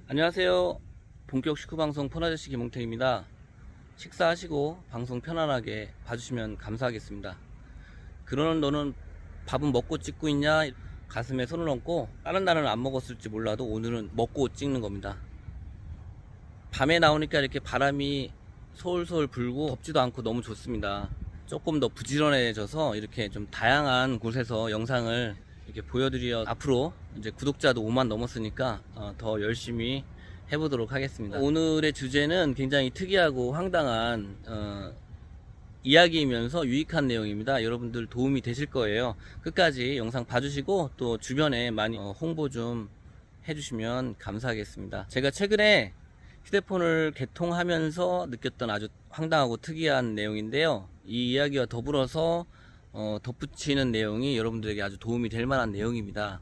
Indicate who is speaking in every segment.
Speaker 1: 안녕하세요. 본격 식후방송 폰아저씨 김홍택입니다. 식사하시고 방송 편안하게 봐주시면 감사하겠습니다. 그러는 너는 밥은 먹고 찍고 있냐? 가슴에 손을 얹고 다른 날은 안 먹었을지 몰라도 오늘은 먹고 찍는 겁니다. 밤에 나오니까 이렇게 바람이 솔솔 불고 덥지도 않고 너무 좋습니다. 조금 더 부지런해져서 이렇게 좀 다양한 곳에서 영상을 이렇게 보여드려 앞으로 이제 구독자도 5만 넘었으니까 더 열심히 해보도록 하겠습니다. 오늘의 주제는 굉장히 특이하고 황당한 이야기이면서 유익한 내용입니다. 여러분들 도움이 되실 거예요. 끝까지 영상 봐주시고 또 주변에 많이 홍보 좀 해주시면 감사하겠습니다. 제가 최근에 휴대폰을 개통하면서 느꼈던 아주 황당하고 특이한 내용인데요. 이 이야기와 더불어서 덧붙이는 내용이 여러분들에게 아주 도움이 될 만한 내용입니다.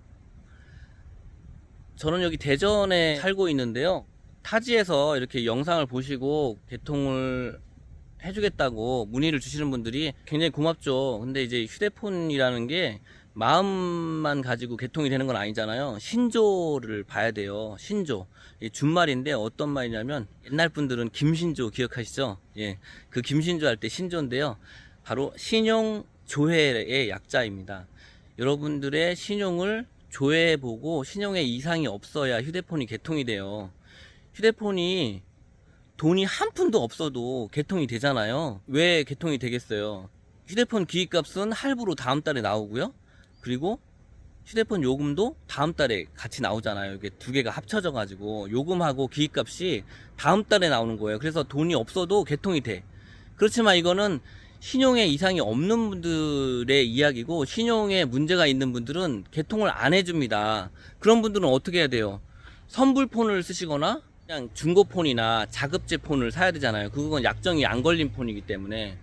Speaker 1: 저는 여기 대전에 살고 있는데요. 타지에서 이렇게 영상을 보시고 개통을 해주겠다고 문의를 주시는 분들이 굉장히 고맙죠. 근데 이제 휴대폰이라는 게 마음만 가지고 개통이 되는 건 아니잖아요. 신조를 봐야 돼요. 신조. 준말인데 어떤 말이냐면 옛날 분들은 김신조 기억하시죠? 예, 그 김신조 할 때 신조인데요. 바로 신용조회의 약자입니다. 여러분들의 신용을 조회해보고 신용에 이상이 없어야 휴대폰이 개통이 돼요. 휴대폰이 돈이 한 푼도 없어도 개통이 되잖아요. 왜 개통이 되겠어요? 휴대폰 기기값은 할부로 다음 달에 나오고요. 그리고 휴대폰 요금도 다음 달에 같이 나오잖아요. 이게 두 개가 합쳐져 가지고 요금하고 기기값이 다음 달에 나오는 거예요. 그래서 돈이 없어도 개통이 돼. 그렇지만 이거는 신용에 이상이 없는 분들의 이야기고, 신용에 문제가 있는 분들은 개통을 안 해줍니다. 그런 분들은 어떻게 해야 돼요? 선불폰을 쓰시거나 그냥 중고폰이나 자급제 폰을 사야 되잖아요. 그건 약정이 안 걸린 폰이기 때문에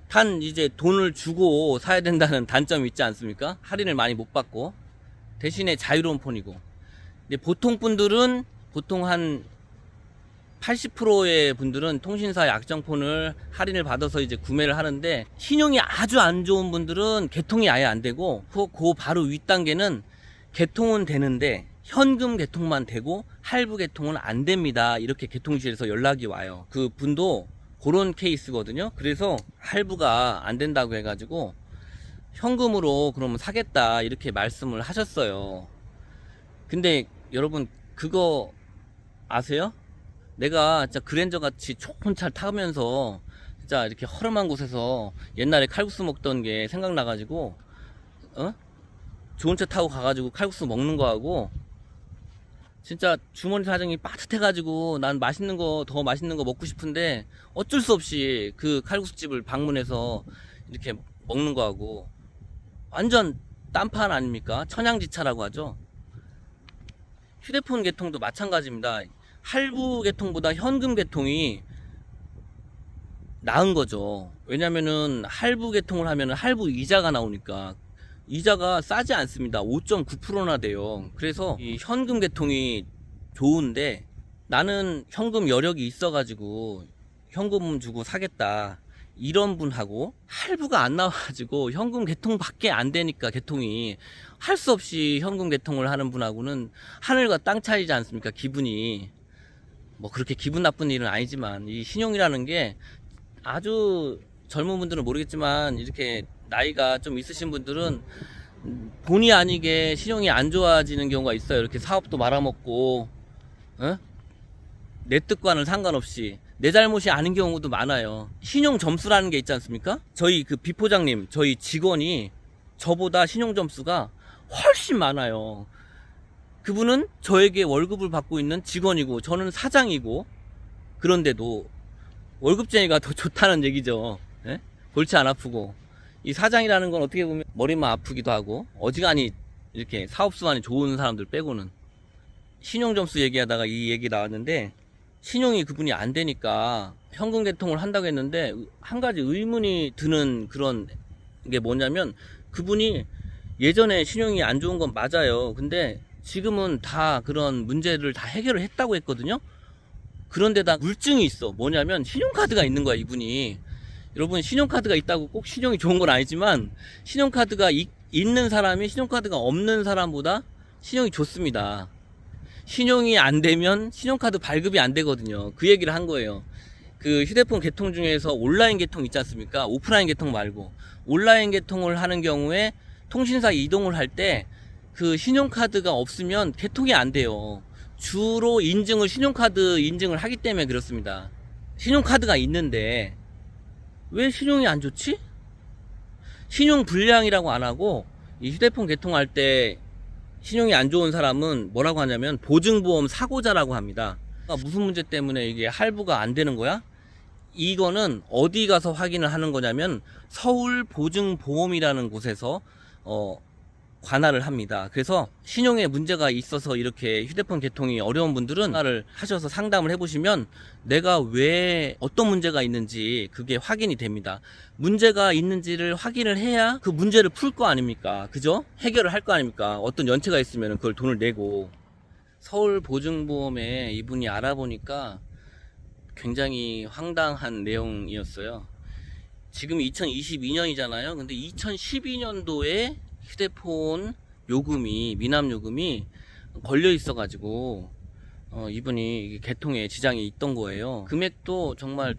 Speaker 1: 단 이제 돈을 주고 사야 된다는 단점이 있지 않습니까? 할인을 많이 못 받고 대신에 자유로운 폰이고. 근데 보통 분들은 보통 한 80%의 분들은 통신사 약정폰을 할인을 받아서 이제 구매를 하는데, 신용이 아주 안 좋은 분들은 개통이 아예 안 되고, 그 바로 윗단계는 개통은 되는데 현금 개통만 되고 할부 개통은 안 됩니다. 이렇게 개통실에서 연락이 와요. 그 분도 그런 케이스거든요. 그래서 할부가 안 된다고 해가지고 현금으로 그러면 사겠다 이렇게 말씀을 하셨어요. 근데 여러분 그거 아세요? 내가 진짜 그랜저 같이 좋은 차를 타면서 진짜 이렇게 허름한 곳에서 옛날에 칼국수 먹던 게 생각나가지고 좋은 차 타고 가가지고 칼국수 먹는 거하고, 진짜 주머니 사정이 빠듯해가지고 난 더 맛있는 거 먹고 싶은데 어쩔 수 없이 그 칼국수집을 방문해서 이렇게 먹는 거하고 완전 딴판 아닙니까? 천양지차라고 하죠. 휴대폰 개통도 마찬가지입니다. 할부 개통보다 현금 개통이 나은 거죠. 왜냐면은 할부 개통을 하면은 할부 이자가 나오니까 이자가 싸지 않습니다. 5.9%나 돼요. 그래서 이 현금 개통이 좋은데, 나는 현금 여력이 있어가지고 현금 주고 사겠다 이런 분하고, 할부가 안 나와가지고 현금 개통밖에 안 되니까 개통이 할 수 없이 현금 개통을 하는 분하고는 하늘과 땅 차이지 않습니까? 기분이. 뭐 그렇게 기분 나쁜 일은 아니지만, 이 신용이라는 게 아주 젊은 분들은 모르겠지만 이렇게 나이가 좀 있으신 분들은 본의 아니게 신용이 안 좋아지는 경우가 있어요. 이렇게 사업도 말아먹고 내 뜻과는 상관없이 내 잘못이 아닌 경우도 많아요. 신용 점수라는 게 있지 않습니까? 저희 그 비포장님, 저희 직원이 저보다 신용 점수가 훨씬 많아요. 그분은 저에게 월급을 받고 있는 직원이고 저는 사장이고, 그런데도 월급쟁이가 더 좋다는 얘기죠. 예? 골치 안 아프고. 이 사장이라는 건 어떻게 보면 머리만 아프기도 하고, 어지간히 이렇게 사업수완이 좋은 사람들 빼고는. 신용점수 얘기하다가 이 얘기 나왔는데, 신용이 그분이 안 되니까 현금 개통을 한다고 했는데 한 가지 의문이 드는 그런 게 뭐냐면, 그분이 예전에 신용이 안 좋은 건 맞아요. 근데 지금은 다 그런 문제를 다 해결을 했다고 했거든요. 그런데다 물증이 있어. 뭐냐면 신용카드가 있는 거야, 이분이. 여러분, 신용카드가 있다고 꼭 신용이 좋은 건 아니지만, 신용카드가 있는 사람이 신용카드가 없는 사람보다 신용이 좋습니다. 신용이 안 되면 신용카드 발급이 안 되거든요. 그 얘기를 한 거예요. 그 휴대폰 개통 중에서 온라인 개통 있지 않습니까? 오프라인 개통 말고 온라인 개통을 하는 경우에 통신사 이동을 할 때 그 신용카드가 없으면 개통이 안 돼요. 주로 인증을 신용카드 인증을 하기 때문에 그렇습니다. 신용카드가 있는데 왜 신용이 안 좋지? 신용 불량이라고 안 하고 이 휴대폰 개통할 때 신용이 안 좋은 사람은 뭐라고 하냐면 보증보험 사고자라고 합니다. 무슨 문제 때문에 이게 할부가 안 되는 거야? 이거는 어디 가서 확인을 하는 거냐면 서울보증보험이라는 곳에서 관할을 합니다. 그래서 신용에 문제가 있어서 이렇게 휴대폰 개통이 어려운 분들은 전화를 하셔서 상담을 해보시면 내가 왜 어떤 문제가 있는지 그게 확인이 됩니다. 문제가 있는지를 확인을 해야 그 문제를 풀 거 아닙니까? 그죠? 해결을 할 거 아닙니까? 어떤 연체가 있으면 그걸 돈을 내고. 서울보증보험에 이분이 알아보니까 굉장히 황당한 내용이었어요. 지금 2022년이잖아요. 근데 2012년도에 휴대폰 요금이 미납 요금이 걸려 있어 가지고 이분이 개통에 지장이 있던 거예요. 금액도 정말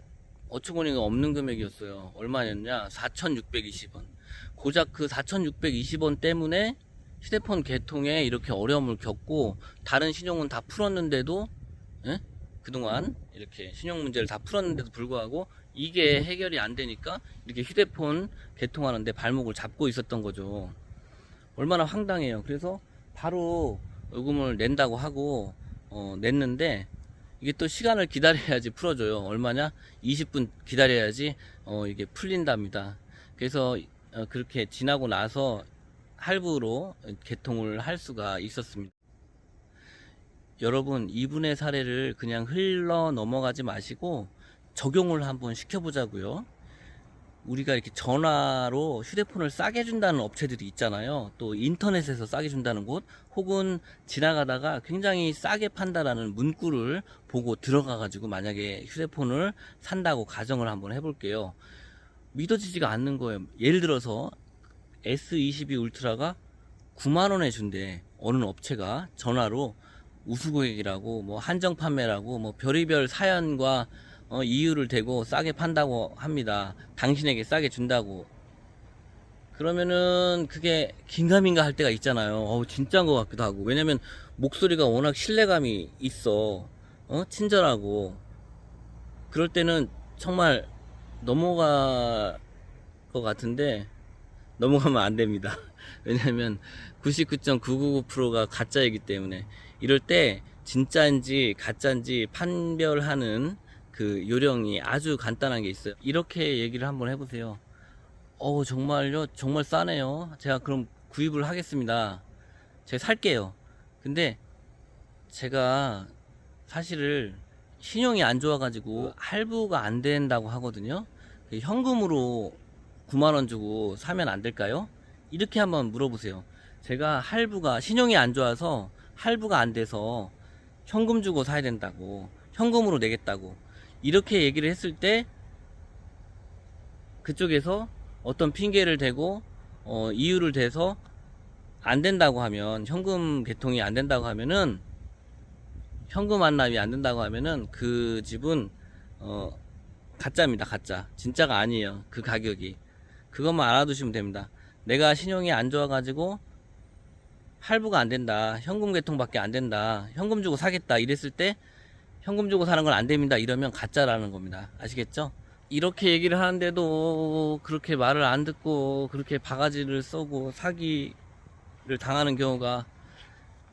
Speaker 1: 어처구니가 없는 금액이었어요. 얼마였냐? 4,620원. 고작 그 4,620원 때문에 휴대폰 개통에 이렇게 어려움을 겪고 다른 신용은 다 풀었는데도 그동안 이렇게 신용 문제를 다 풀었는데도 불구하고 이게 해결이 안 되니까 이렇게 휴대폰 개통하는데 발목을 잡고 있었던 거죠. 얼마나 황당해요. 그래서 바로 요금을 낸다고 하고 냈는데 이게 또 시간을 기다려야지 풀어줘요. 얼마냐? 20분 기다려야지 이게 풀린답니다. 그래서 그렇게 지나고 나서 할부로 개통을 할 수가 있었습니다. 여러분, 이분의 사례를 그냥 흘러 넘어가지 마시고 적용을 한번 시켜보자고요. 우리가 이렇게 전화로 휴대폰을 싸게 준다는 업체들이 있잖아요. 또 인터넷에서 싸게 준다는 곳, 혹은 지나가다가 굉장히 싸게 판다라는 문구를 보고 들어가 가지고 만약에 휴대폰을 산다고 가정을 한번 해볼게요. 믿어지지가 않는 거예요. 예를 들어서 S22 울트라가 9만원에 준대. 어느 업체가 전화로 우수고객이라고 뭐 한정 판매라고 뭐 별의별 사연과 이유를 대고 싸게 판다고 합니다. 당신에게 싸게 준다고. 그러면은 그게 긴가민가 할 때가 있잖아요. 진짜인 것 같기도 하고. 왜냐면 목소리가 워낙 신뢰감이 있어. 친절하고. 그럴 때는 정말 넘어갈 것 같은데 넘어가면 안 됩니다. 왜냐면 99.999%가 가짜이기 때문에. 이럴 때 진짜인지 가짜인지 판별하는 그 요령이 아주 간단한 게 있어요. 이렇게 얘기를 한번 해보세요. 정말요? 정말 싸네요. 제가 그럼 구입을 하겠습니다. 제가 살게요. 근데 제가 사실을 신용이 안 좋아가지고 할부가 안 된다고 하거든요. 현금으로 9만원 주고 사면 안 될까요? 이렇게 한번 물어보세요. 제가 신용이 안 좋아서 할부가 안 돼서 현금 주고 사야 된다고, 현금으로 내겠다고 이렇게 얘기를 했을 때 그쪽에서 어떤 핑계를 대고 이유를 대서 안 된다고 하면, 현금 개통이 안 된다고 하면은, 현금 완납이 안 된다고 하면은 그 집은 가짜입니다. 가짜. 진짜가 아니에요. 그 가격이. 그것만 알아두시면 됩니다. 내가 신용이 안 좋아가지고 할부가 안 된다, 현금 개통밖에 안 된다, 현금 주고 사겠다 이랬을 때 현금 주고 사는 건 안 됩니다 이러면 가짜라는 겁니다. 아시겠죠? 이렇게 얘기를 하는데도 그렇게 말을 안 듣고 그렇게 바가지를 쏘고 사기를 당하는 경우가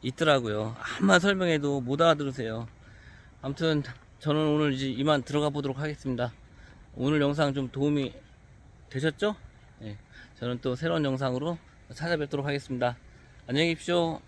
Speaker 1: 있더라고요. 아무만 설명해도 못 알아들으세요. 아무튼 저는 오늘 이제 이만 들어가 보도록 하겠습니다. 오늘 영상 좀 도움이 되셨죠? 네, 저는 또 새로운 영상으로 찾아뵙도록 하겠습니다. 안녕히 계십시오.